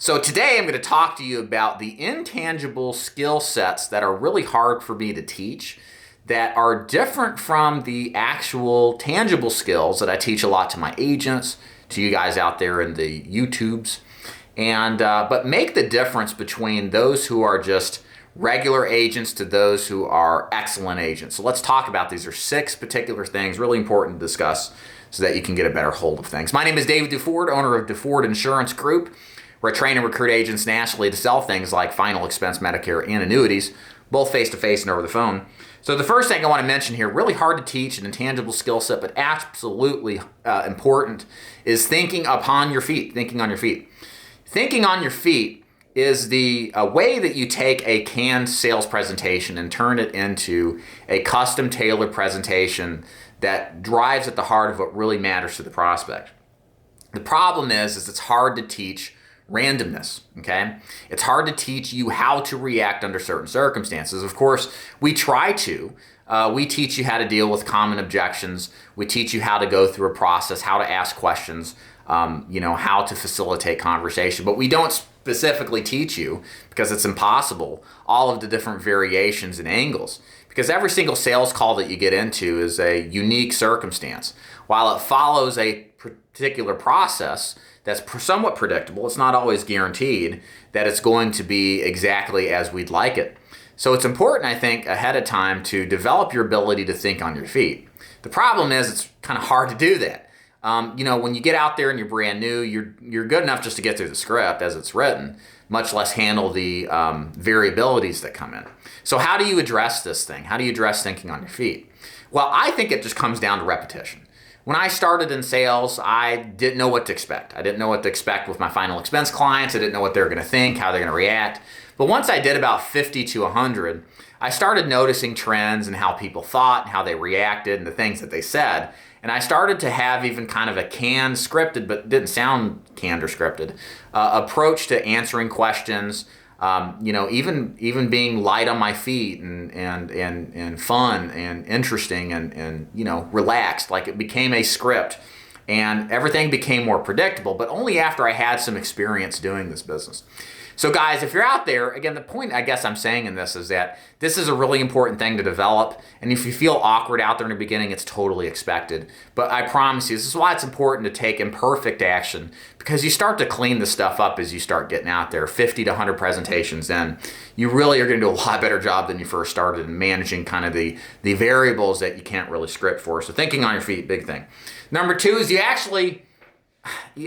So today I'm going to talk to you about the intangible skill sets that are really hard for me to teach, that are different from the actual tangible skills that I teach a lot to my agents, to you guys out there in the YouTubes, and but make the difference between those who are just regular agents to those who are excellent agents. So let's talk about these. There are 6 particular things really important to discuss so that you can get a better hold of things. My name is David Duford, owner of Duford Insurance Group, where I train and recruit agents nationally to sell things like final expense Medicare and annuities, both face-to-face and over the phone. So the first thing I want to mention here, really hard to teach, an intangible skill set, but absolutely important, is thinking upon your feet, thinking on your feet. Thinking on your feet is the way that you take a canned sales presentation and turn it into a custom tailored presentation that drives at the heart of what really matters to the prospect. The problem is it's hard to teach randomness, okay? It's hard to teach you how to react under certain circumstances. Of course, we try to. We teach you how to deal with common objections. We teach you how to go through a process, how to ask questions, how to facilitate conversation. But we don't specifically teach you, because it's impossible, all of the different variations and angles. Because every single sales call that you get into is a unique circumstance. While it follows a particular process that's somewhat predictable, it's not always guaranteed that it's going to be exactly as we'd like it. So it's important, I think, ahead of time to develop your ability to think on your feet. The problem is it's kind of hard to do that. When you get out there and you're brand new, you're good enough just to get through the script as it's written, much less handle the variabilities that come in. So how do you address this thing? How do you address thinking on your feet? Well, I think it just comes down to repetition. When I started in sales, I didn't know what to expect. I didn't know what to expect with my final expense clients. I didn't know what they were going to think, how they're going to react. But once I did about 50 to 100, I started noticing trends and how people thought and how they reacted and the things that they said. And I started to have even kind of a canned, scripted, but didn't sound canned or scripted, approach to answering questions. Even being light on my feet and fun and interesting and relaxed, like it became a script, and everything became more predictable, but only after I had some experience doing this business. So guys, if you're out there, again, the point I guess I'm saying in this is that this is a really important thing to develop. And if you feel awkward out there in the beginning, it's totally expected. But I promise you, this is why it's important to take imperfect action, because you start to clean the stuff up as you start getting out there. 50 to 100 presentations in, you really are going to do a lot better job than you first started in managing kind of the variables that you can't really script for. So thinking on your feet, big thing. Number 2 is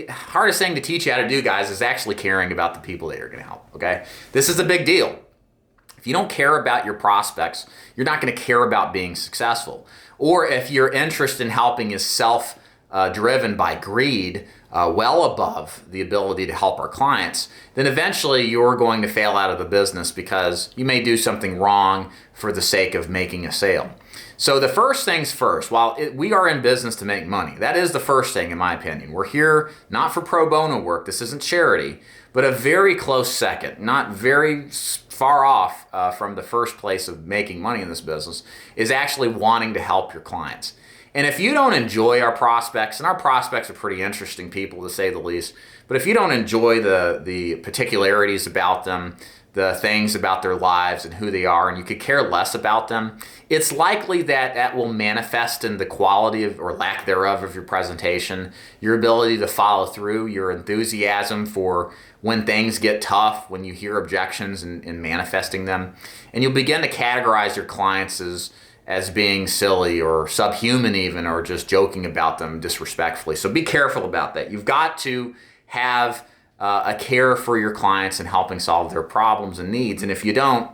hardest thing to teach you how to do, guys, is actually caring about the people that you're going to help, okay? This is a big deal. If you don't care about your prospects, you're not going to care about being successful. Or if your interest in helping is self-driven by greed, well above the ability to help our clients, then eventually you're going to fail out of the business because you may do something wrong for the sake of making a sale. So the first things first, we are in business to make money. That is the first thing, in my opinion. We're here not for pro bono work. This isn't charity, but a very close second, not very far off from the first place of making money in this business, is actually wanting to help your clients. And if you don't enjoy our prospects, and our prospects are pretty interesting people to say the least, but if you don't enjoy the particularities about them, the things about their lives and who they are, and you could care less about them, it's likely that will manifest in the quality of, or lack thereof, of your presentation, your ability to follow through, your enthusiasm for when things get tough, when you hear objections and manifesting them. And you'll begin to categorize your clients as being silly or subhuman even, or just joking about them disrespectfully. So be careful about that. You've got to have a care for your clients and helping solve their problems and needs. And if you don't,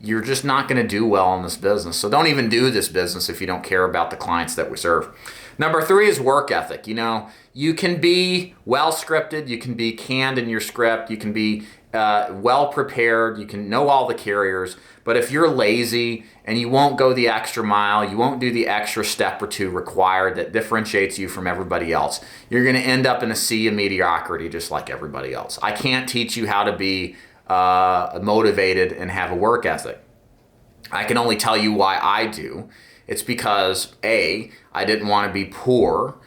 you're just not going to do well in this business. So don't even do this business if you don't care about the clients that we serve. Number 3 is work ethic. You can be well scripted, you can be canned in your script, you can be well prepared, you can know all the carriers, but if you're lazy and you won't go the extra mile, you won't do the extra step or 2 required that differentiates you from everybody else, you're going to end up in a sea of mediocrity just like everybody else. I can't teach you how to be motivated and have a work ethic. I can only tell you why I do. It's because A, I didn't want to be poor.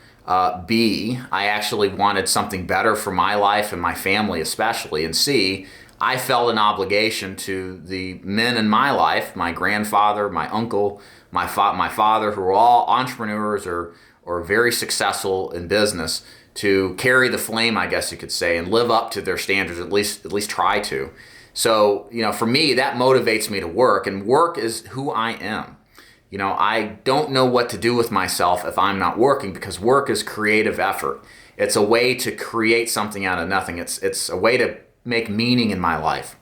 B, I actually wanted something better for my life and my family especially. And C, I felt an obligation to the men in my life, my grandfather, my uncle, my father, who are all entrepreneurs or very successful in business, to carry the flame, I guess you could say, and live up to their standards, at least try to. So, for me, that motivates me to work, and work is who I am. I don't know what to do with myself if I'm not working, because work is creative effort. It's a way to create something out of nothing. It's a way to make meaning in my life.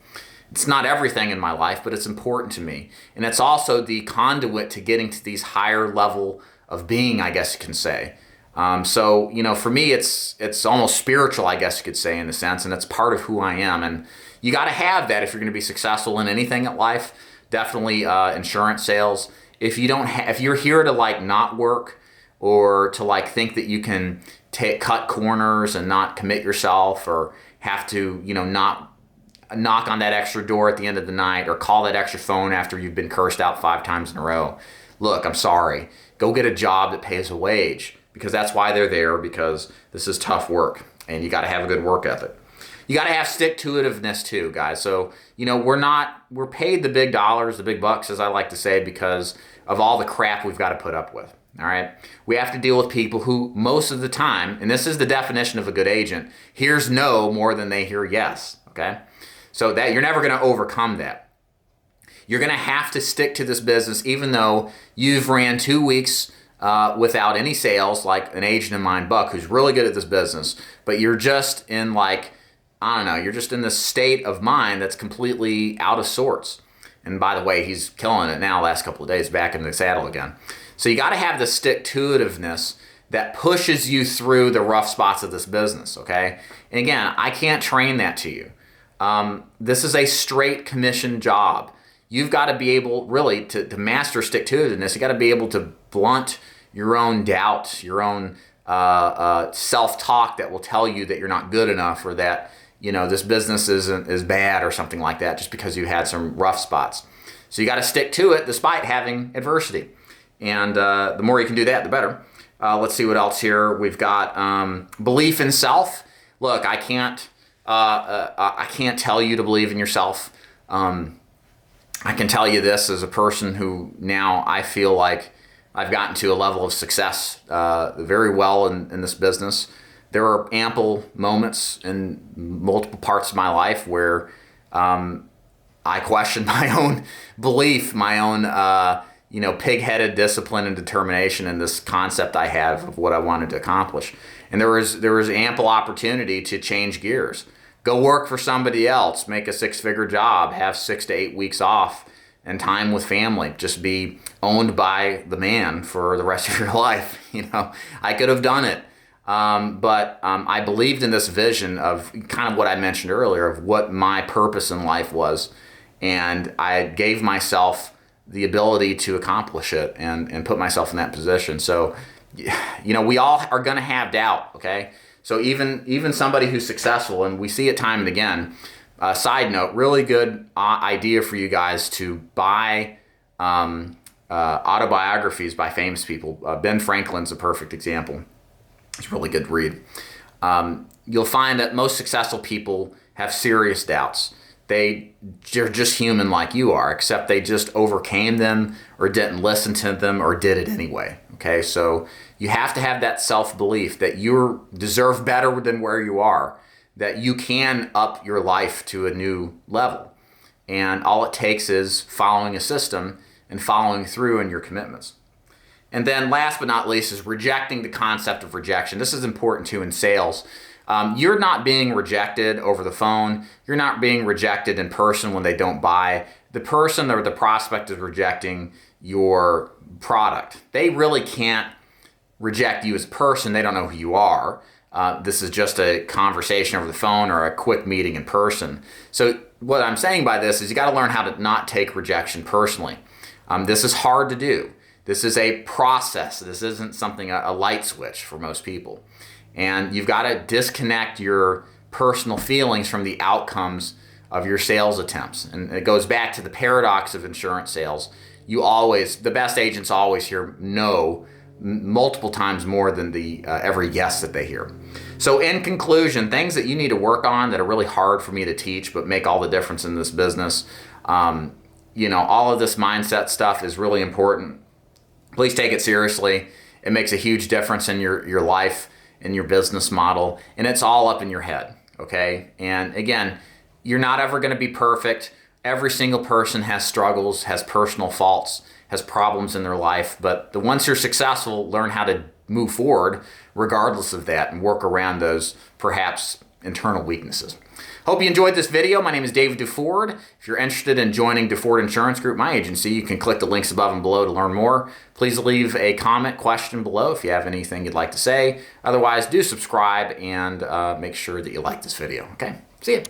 It's not everything in my life, but it's important to me. And it's also the conduit to getting to these higher level of being, I guess you can say. So, for me, it's almost spiritual, I guess you could say, in a sense, and it's part of who I am. And you got to have that if you're going to be successful in anything in life. Definitely insurance sales. If you're here to not work, or to think that you can cut corners and not commit yourself, or have to not knock on that extra door at the end of the night, or call that extra phone after you've been cursed out 5 times in a row, look, I'm sorry. Go get a job that pays a wage, because that's why they're there, because this is tough work, and you got to have a good work ethic. You got to have stick-to-itiveness too, guys. So, we're paid the big dollars, the big bucks, as I like to say, because of all the crap we've got to put up with. All right. We have to deal with people who most of the time, and this is the definition of a good agent, hears no more than they hear yes. Okay. So that you're never going to overcome that. You're going to have to stick to this business, even though you've ran 2 weeks without any sales, like an agent of mine, Buck, who's really good at this business, but you're just in you're just in this state of mind that's completely out of sorts. And by the way, he's killing it now, last couple of days, back in the saddle again. So you got to have the stick-to-itiveness that pushes you through the rough spots of this business, okay? And again, I can't train that to you. This is a straight commission job. You've got to be able, really, to master stick-to-itiveness. You got to be able to blunt your own doubt, your own self-talk that will tell you that you're not good enough, or that this business is bad or something like that, just because you had some rough spots. So you got to stick to it despite having adversity. And the more you can do that, the better. Let's see what else here. We've got belief in self. Look, I can't tell you to believe in yourself. I can tell you this as a person who now I feel like I've gotten to a level of success very well in this business. There are ample moments in multiple parts of my life where I question my own belief, my own pig-headed discipline and determination in this concept I have of what I wanted to accomplish. And there was ample opportunity to change gears. Go work for somebody else, make a 6-figure job, have 6 to 8 weeks off and time with family. Just be owned by the man for the rest of your life. I could have done it. But I believed in this vision of kind of what I mentioned earlier, of what my purpose in life was. And I gave myself the ability to accomplish it and put myself in that position. So, we all are going to have doubt, okay? So even somebody who's successful, and we see it time and again. Side note, really good idea for you guys to buy autobiographies by famous people. Ben Franklin's a perfect example. It's a really good read. You'll find that most successful people have serious doubts. They're just human like you are, except they just overcame them or didn't listen to them or did it anyway. Okay, so you have to have that self-belief that you deserve better than where you are, that you can up your life to a new level. And all it takes is following a system and following through in your commitments. And then last but not least is rejecting the concept of rejection. This is important too in sales. You're not being rejected over the phone. You're not being rejected in person when they don't buy. The person or the prospect is rejecting your product. They really can't reject you as a person. They don't know who you are. This is just a conversation over the phone or a quick meeting in person. So what I'm saying by this is you got to learn how to not take rejection personally. This is hard to do. This is a process. This isn't something, a light switch for most people. And you've got to disconnect your personal feelings from the outcomes of your sales attempts. And it goes back to the paradox of insurance sales. The best agents always hear no multiple times more than the every yes that they hear. So in conclusion, things that you need to work on that are really hard for me to teach but make all the difference in this business. All of this mindset stuff is really important. Please take it seriously. It makes a huge difference in your life, in your business model, and it's all up in your head, okay? And again, you're not ever going to be perfect. Every single person has struggles, has personal faults, has problems in their life, but once you're successful, learn how to move forward regardless of that and work around those perhaps internal weaknesses. Hope you enjoyed this video. My name is David Duford. If you're interested in joining Duford Insurance Group, my agency, you can click the links above and below to learn more. Please leave a comment, question below if you have anything you'd like to say. Otherwise, do subscribe and make sure that you like this video. Okay, see you.